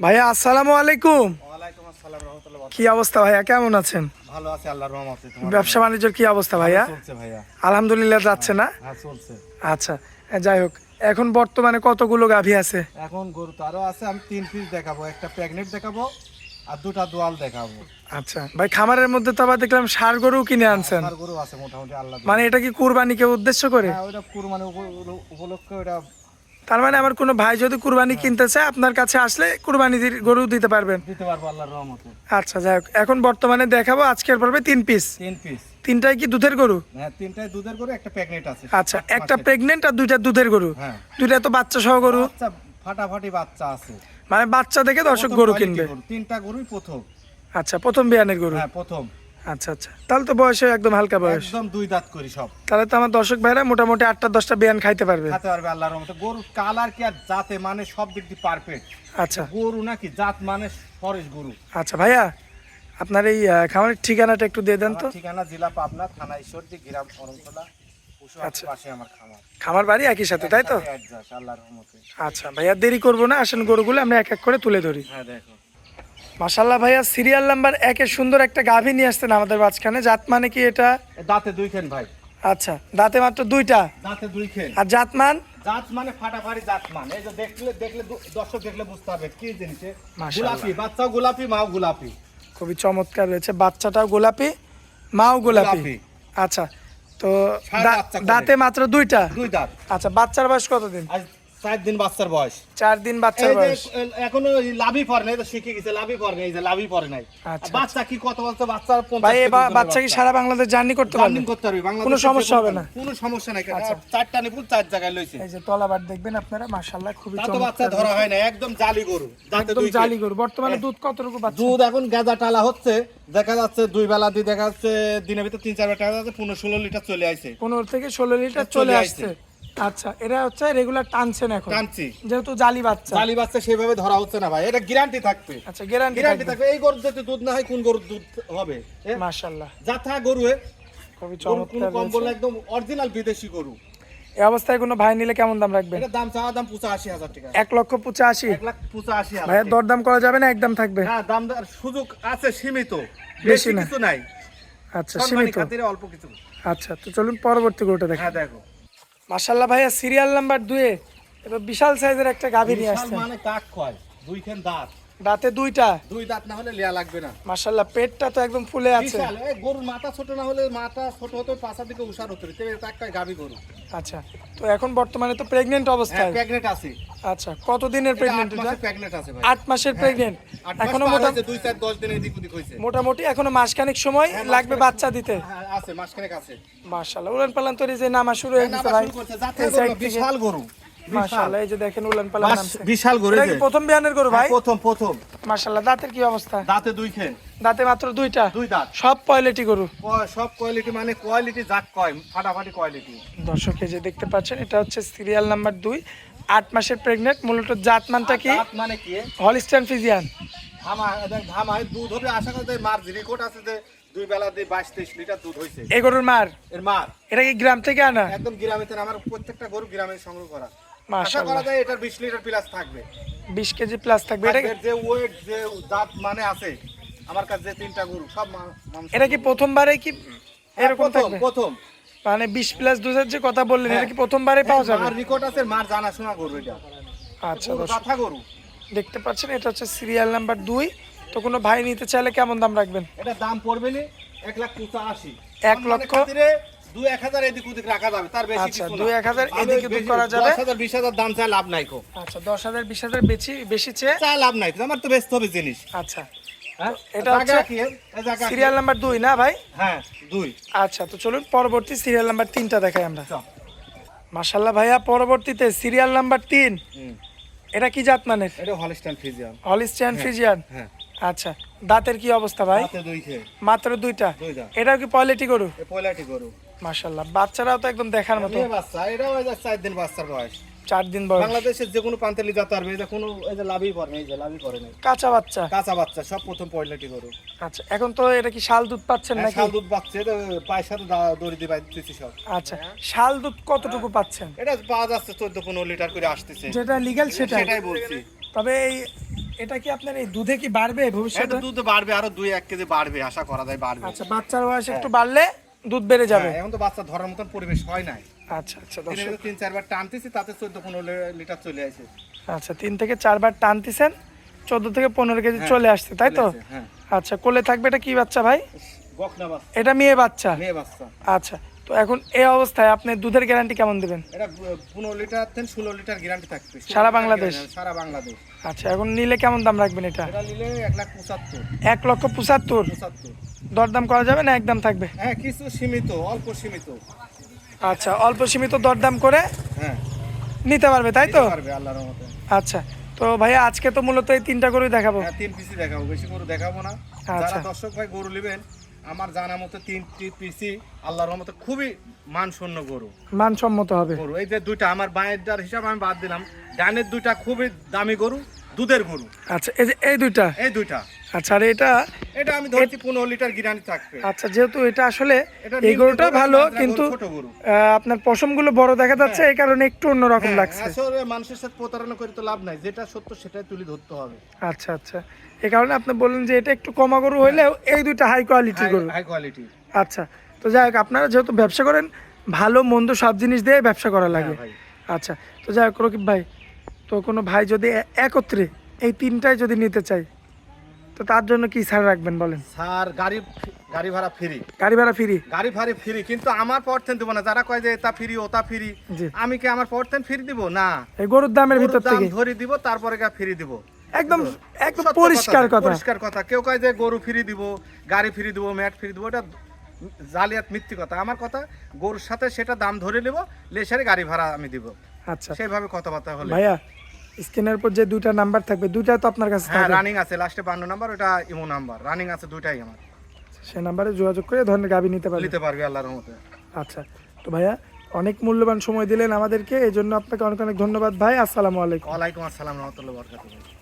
ভাইয়া আসসালামু আলাইকুম। ওয়ালাইকুম আসসালাম রাহমাতুল্লাহ। কি অবস্থা ভাইয়া, কেমন আছেন? ভালো আছি আল্লাহর রহমতে। ব্যবসা বাণিজ্যের কি অবস্থা ভাইয়া? চলছে ভাইয়া। আলহামদুলিল্লাহ যাচ্ছে না? হ্যাঁ চলছে। আচ্ছা, যাই হোক, এখন বর্তমানে কতগুলো গাভী আছে? এখন গরু তো আরো আছে, আমি 3 পিস দেখাবো, একটা প্রেগনেন্ট দেখাবো আর দুটা দোয়াল দেখাবো। আচ্ছা ভাই, খামারের মধ্যে তো আবার দেখলাম ষাঁড় গরু কিনে আনছেন, আর গরু আছে মোটামুটি আল্লাহ মানে এটা কি কুরবানিকে উদ্দেশ্য করে? হ্যাঁ ওটা কুরবানি উপলক্ষে ওটা। তার মানে আমার কোনো ভাই যদি কুরবানি কিনতে চায় আপনার কাছে আসলে কুরবানি গরু দিতে পারবেন? দিতে পারবো আল্লাহর রহমতে। আচ্ছা যাই হোক, এখন বর্তমানে দেখাবো আজকের পর্বে 3 পিস। 3 পিস। তিনটাই কি দুধের গরু? হ্যাঁ তিনটায় দুধের গরু, একটা প্রেগনেন্ট আছে। আচ্ছা, একটা প্রেগনেন্ট আর দুইটা দুধের গরু। হ্যাঁ দুইটা তো বাচ্চা সহ গরু, বাচ্চা ফাটাফাটি বাচ্চা আছে। মানে বাচ্চা দেখে দর্শক প্রথম গরু quality কিনবে। গরু, তিনটা গরুই প্রথম। আচ্ছা, প্রথম বিয়ানের গরু। হ্যাঁ প্রথম। আচ্ছা আচ্ছা, তাহলে তো বয়সে একদম হালকা বয়স। একদম 2 দাঁত করি সব। তাহলে তো আমার দর্শক ভাইরা মোটামুটি 8টা-10টা বিয়ান খাইতে পারবে। খাতে পারবে আল্লাহর রহমতে। গরুর কালার কি আর জাতে মানে সব দিক দিয়ে পারফেক্ট। আচ্ছা গরু নাকি জাত মানে ফরেশ গরু। আচ্ছা ভাইয়া, আপনার এই খামারের ঠিকানাটা একটু দিয়ে দেন তো। আমার ঠিকানা জেলা পাবনা, থানা ঈশ্বরদী, গ্রাম অরণতলা, আচ্ছা। পাশে আমার খামার। খামার বাড়ি একই সাথে, তাই তো? অ্যাডজাস্ট আল্লাহর রহমতে। আচ্ছা ভাইয়া, দেরি করবো না, আসেন গরুগুলো আমরা এক এক করে তুলে ধরি। হ্যাঁ দেখো। মাশাআল্লাহ ভাইয়া, সিরিয়াল নাম্বার 1-এর সুন্দর একটা গাভী নিয়ে আসছেন আমাদের মাঝখানে। জাত মানে কি এটা? দাঁতে 2 খেন ভাই। আচ্ছা, দাঁতে মাত্র 2টা। দাঁতে 2 খেন। আর জাত মান? জাত মানে ফাটাফাটি জাত মানে। এই যে দেখলে দর্শক দেখলে বুঝতে হবে কি জিনিসে। মাশাআল্লাহ। গোলাপি, বাচ্চাও গোলাপি, মাও গোলাপি। খুবই চমৎকার রয়েছে, বাচ্চাটাও গোলাপি, মাও গোলাপি। গোলাপি। আচ্ছা, তো ষাঁড় বাচ্চা করে। দাঁতে মাত্র 2টা। 2 দাঁত। আচ্ছা, বাচ্চার বয়স কতদিন? আজ 4 দিন বাচ্চার বয়স। 4 দিন বাচ্চার এই যে বয়স। এখনো লাভই পড়ে নাই, তো শিখে গেছে লাভই পড়ে নাই, এই যে লাভই পড়ে নাই। আচ্ছা, বাচ্চা কি কত বলছে, বাচ্চার 50 ভাই কেজি ওজনের বাচ্চা কি সারা বাংলাদেশ জার্নি করতে পারবে? জার্নি করতে পারবে বাংলাদেশে, কোনো সমস্যা হবে না? কোনো সমস্যা নাই। আচ্ছা। 4টা নিপুল 4 জায়গায় লইছে। এই যে তলাবার দেখবেন আপনারা, মাশাআল্লাহ খুবই তা তো বাচ্চা চমৎকার। ধরা হয় না, একদম জালি গরু। দাঁতে একদম 2 জালি গরু। বর্তমানে দুধ কতটুকু পাচ্ছে? দুধ এখন গাজা টালা হচ্ছে, দেখা যাচ্ছে 2 বেলা দিয়ে, দেখা যাচ্ছে দিনের ভিতর 3-4 বেলা টালা যাচ্ছে, 15-16 লিটার চলে আইছে। 15 থেকে 16 লিটার চলে আসছে। আচ্ছা, এটা হচ্ছে রেগুলার টানছেন এখন, টানছি। যেহেতু জালি বাচ্চা। জালি বাচ্চা সেভাবে ধরা হচ্ছে না ভাই, এটা গ্যারান্টি থাকবে। আচ্ছা, গ্যারান্টি গ্যারান্টি থাকবে। থাকবে। এই গরুর যদি দুধ না হয় কোন গরুর দুধ হবে? মাশাআল্লাহ, জাথা গরু, খুবই গরু কোনো চমৎকার কম বলে রয়েছে। একদম অরিজিনাল বিদেশি গরু। এই অবস্থায় কোনো ভাই নিলে কেমন দাম রাখবেন? এটা দাম চাওয়া দাম 85,000 টাকা। 1,85,000। 1,85,000। ভাইয়া দরদাম করা যাবে না, একদম থাকবে? হ্যাঁ দাম দেওয়ার সুযোগ আছে, সীমিত, বেশি বেশি না। কিছু নাই। আচ্ছা, সম্মানী সীমিত। খাতিরে অল্প কিছু। আচ্ছা, তো চলুন পরবর্তী গরুটা দেখেন। হ্যাঁ দেখো। মাশাআল্লাহ ভাইয়া, সিরিয়াল নাম্বার 2-এ এবার বিশাল সাইজের একটা গাভী নিয়ে বিশাল আসছেন। মানে কাক কয়, 2 খান দাঁত। দাঁতে 2টা। 2 দাঁত না হলে লিয়া লাগবে না। মাশাআল্লাহ, পেটটা তো একদম ফুলে আছে। বিশাল। এই গরুর মাথা ছোট না হলে, মাথা ছোট হতে পাছার দিকে উষার হতে হবে, তবে একটা গাভী গরু। আচ্ছা, তো এখন বর্তমানে তো প্রেগন্যান্ট হ্যাঁ অবস্থায়। প্রেগনেন্ট আছে। আচ্ছা, কতদিনের প্রেগন্যান্ট এটা 8 এটা? মাসের প্রেগনেন্ট আছে ভাই। 8 মাসের প্রেগন্যান্ট। 8 মাস এখনো পার মোটা হয়েছে, 2-4-10 দিন এদিক ওদিক হয়েছে। মোটামুটি এখনো মাসখানেক সময় হ্যাঁ, লাগবে মাসখানেক বাচ্চা দিতে। হ্যাঁ আছে, মাসখানেক আছে। মাশাআল্লাহ, উলান পালান তরি যে নামা শুরু হয়ে না, গেছে আবার ভাই। শুরু করছে, জাত এই গরু, সাইড থেকে। বিশাল গরু। মাশাআল্লাহ, এই যে দেখেন উলান পালান বাস, নামছে। বিশাল গরু। এটা এই কি যে। প্রথম বিয়ানের গরু ভাই? প্রথম। মাশাআল্লাহ, দাঁতের কি অবস্থা? দাঁতে 2 খেন। দাঁতে মাত্র 2টা। 2 দাঁত। সব পয়লেটি গরু। সব কোয়ালিটি, মানে কোয়ালিটি জাত কয়, ফাটাফাটি কোয়ালিটি। দর্শক এই যে দেখতে পাচ্ছেন, এটা হচ্ছে সিরিয়াল নাম্বার 2, 8 মাসের প্রেগন্যান্ট। মূলত জাতমানটা কি? দাঁত মানে কি? Holstein Friesian. ধামায় দুধ হবে আশা করতে, মার রেকর্ড আছে যে 2 বেলা দিয়ে 22-23 লিটার দুধ হয়েছে। এই গরুর মার? এর মার এটা কি গ্রাম থেকে আনা? একদম গ্রামে, আমার প্রত্যেকটা গরু গ্রামে সংগ্রহ করা। আশা মাশাআল্লাহ, করা যায় এটার 20 লিটার প্লাস থাকবে। 20 কেজি প্লাস থাকবে। এটা এর যে ওয়েট, যে জাত মানে আছে আমার কাছে, যে 3টা গরু সব মাংস। এটা কি প্রথমবারে কি এরকম থাকবে? প্রথম মানে 20 প্লাস দুধের যে কথা বললেন, এটা কি প্রথমবারে পাওয়া যাবে? মার রেকর্ড আছে, মার জানাশোনা গরু এটা। আচ্ছা গরু দর্শক কথা গরু। দেখতে পাচ্ছেন, এটা হচ্ছে সিরিয়াল নাম্বার 2। তো কোনো ভাই নিতে চাইলে কেমন দাম রাখবেন? এটা দাম পড়বে নি 1,85,000। 1 লক্ষ 2-1,000 এদিক ওদিক রাখা যাবে, তার বেশি আচ্ছা, কিছু না। 2-1,000 এদিক ওদিক করা যাবে। 10,000-20,000 দাম চাই লাভ নাই কো। আচ্ছা, 10,000 20,000 বেশি চেয়ে। চাই লাভ নাই, আমার তো ব্যস্ত হবে জিনিস। আচ্ছা, হ্যাঁ এটা হচ্ছে জায়গা কি? এই জায়গা কি? সিরিয়াল নাম্বার 2 না ভাই? হ্যাঁ 2। আচ্ছা, তো চলুন পরবর্তী সিরিয়াল নাম্বার 3টা দেখাই আমরা। চল। মাশাআল্লাহ ভাইয়া, পরবর্তীতে সিরিয়াল নাম্বার 3। এটা কি জাত মানের? এটা হলিস্টাইন ফ্রিজিয়ান। Holstein Friesian. হ্যাঁ। আচ্ছা, দাঁতের কি অবস্থা ভাই? রাতে 2 খেয়ে। মাত্র 2টা। 2 দাঁত। এটাও কি পয়লেটি গরু? এই পয়লাটি গরু। মাশাআল্লাহ, বাচ্চারাও তো একদম দেখার মতো। মেয়ে বাচ্চা, এটাও এই যে 4 দিন বাচ্চার বয়স। 4 দিন বয়স। বাংলাদেশের যে কোনো প্রান্তে নিয়ে যেতে পারবে, এই যে কোনো, এই যে লাভই পড়ে, এই যে লাভই পড়ে নাই। কাঁচা বাচ্চা। কাঁচা বাচ্চা সব প্রথম পয়লাটি গরু। আচ্ছা, এখন তো এটা কি শাল দুধ পাচ্ছেন নাকি? শাল দুধ বাচ্চা, এটা পায়ের সাথে দড়ি দিয়ে বাইতেছি সব। আচ্ছা, শাল দুধ কতটুকু পাচ্ছেন? এটা পাওয়া যাচ্ছে 14-15 লিটার করে আসতেছে। যেটা লিগ্যাল সেটাই। সেটাই বলছি। তবে এই এটা কি আপনার এই দুধে কি বাড়বে ভবিষ্যতে? এটা দুধ বাড়বে, আরো 2-1 কেজি বাড়বে, আশা করা যায় বাড়বে। আচ্ছা, বাচ্চার বয়স একটু বাড়লে দুধ বেড়ে যাবে। হ্যাঁ, এখন তো বাচ্চা ধরার মতন পরিবেশ হয় নাই। আচ্ছা আচ্ছা দিনে দর্শক, 3-4 বার টানতেছি, তাতে 14-15 লিটার চলে আসে। আচ্ছা 3 থেকে 4 বার টানতেছেন, 14 থেকে 15 কেজি হ্যাঁ, চলে আসছে, তাই তো? চলে আসে, হ্যাঁ। আচ্ছা, কোলে থাকবে। এটা কি বাচ্চা ভাই? বকনা বাচ্চা, এটা মেয়ে বাচ্চা। মেয়ে বাচ্চা। আচ্ছা, তো এখন এই অবস্থায় আপনি দুধের গ্যারান্টি কেমন দিবেন? এটা 15 লিটার থেকে 16 লিটার গ্যারান্টি থাকবে 16 সারা বাংলাদেশ? সারা বাংলাদেশ। আচ্ছা, এখন নিলে কেমন দাম রাখবেন এটা? এটা নিলে 1,75,000। 1,75,000? 75। দরদাম করা যাবে না একদম থাকবে? হ্যাঁ, কিছু সীমিত, অল্প সীমিত। আচ্ছা, অল্প সীমিত দরদাম করে হ্যাঁ, নিতে পারবে, তাই তো? নিতে পারবে আল্লাহর রহমতে। আচ্ছা, তো ভাইয়া আজকে তো মূলত এই 3টা গরুই দেখাবো। হ্যাঁ, 3 পিসি দেখাবো, বেশি গরু দেখাবো না। আচ্ছা। যারা দর্শক ভাই গরু নেবেন, আমার জানা মতো 3টি পিসি আল্লাহর রহমতে খুবই মানসম্পন্ন গরু। মানসম্মত হবে। গরু এই যে দুইটা আমার বাঁয়ের হিসাব আমি বাদ দিলাম, ডানের দুইটা খুবই দামি গরু, দুধের গরু। আচ্ছা, এই যে এই দুইটা। এই দুইটা, আচ্ছা, আর এটা? এটা আমি ধরছি 15 লিটার গ্যারান্টি থাকবে। আচ্ছা, যেহেতু এটা আসলে এটা এই গরুটা নিম্ন ভালো, গরু, কিন্তু ছোট গরু। আপনার পশমগুলো বড় দেখা যাচ্ছে, এই কারণে একটু অন্যরকম হ্যাঁ, লাগছে। আসলে মানুষের সাথে প্রতারণা করে তো লাভ নাই, যেটা সত্য সেটাই তুলে ধরতে হবে। আচ্ছা আচ্ছা, এই কারণে আপনি বললেন যে এটা একটু কমা গরু হইলেও এই দুইটা হাই কোয়ালিটির গরু। High quality. আচ্ছা, তো যাই হোক, আপনারা যেহেতু ব্যবসা করেন, ভালো মন্দ সব জিনিস দিয়ে ব্যবসা করা লাগে। ভাই। আচ্ছা, তো যাই হোক রকিব ভাই, তো কোনো ভাই যদি একত্রে এই 3টাই যদি নিতে চাই, তো তার জন্য কি ছাড় রাখবেন বলেন? স্যার, গাড়ি ভাড়া ফ্রি। গাড়ি ভাড়া ফ্রি? গাড়ি ভাড়া ফ্রি, কিন্তু আমার পড়তেন দেবো না। যারা কয় যে এটা ফ্রি ওটা ফ্রি, জি। আমি কি আমার পড়তেন ফ্রি দিব? না, এই গরুর দামের ভিতর গরুর দাম থেকে ধরে দিব, তারপরে ফ্রি দিব। একদম একদম সত্য পরিষ্কার কথা। পরিষ্কার কথা। কেউ কয় যে গরু ফ্রি দিব, গাড়ি ফ্রি দিব, ম্যাট ফ্রি দিব, এটা জালিয়াত, মিথ্যে কথা। আমার কথা, গরুর সাথে সেটা দাম ধরে নেব, লেসারে গাড়ি ভাড়া আমি দিব। আচ্ছা সেইভাবে কথাবার্তা হলে। ভাইয়া, স্ক্রিনের উপর যে দুইটা নাম্বার থাকবে, দুইটা তো আপনার কাছে হ্যাঁ, থাকবে? রানিং আছে, লাস্টে 52 নাম্বার, ওটা ইমো নাম্বার। রানিং আছে দুইটাই আমার। সে নাম্বারে যোগাযোগ করে ধরনের গাবি নিতে পারবে। নিতে পারবে আল্লাহর রহমতে। আচ্ছা, তো ভাইয়া অনেক মূল্যবান সময় দিলেন আমাদেরকে, এই জন্য আপনাকে অনেক অনেক ধন্যবাদ ভাই। আসসালামু আলাইকুম। ওয়ালাইকুম আসসালাম রহমতুল্লাহ বরকাতুহু।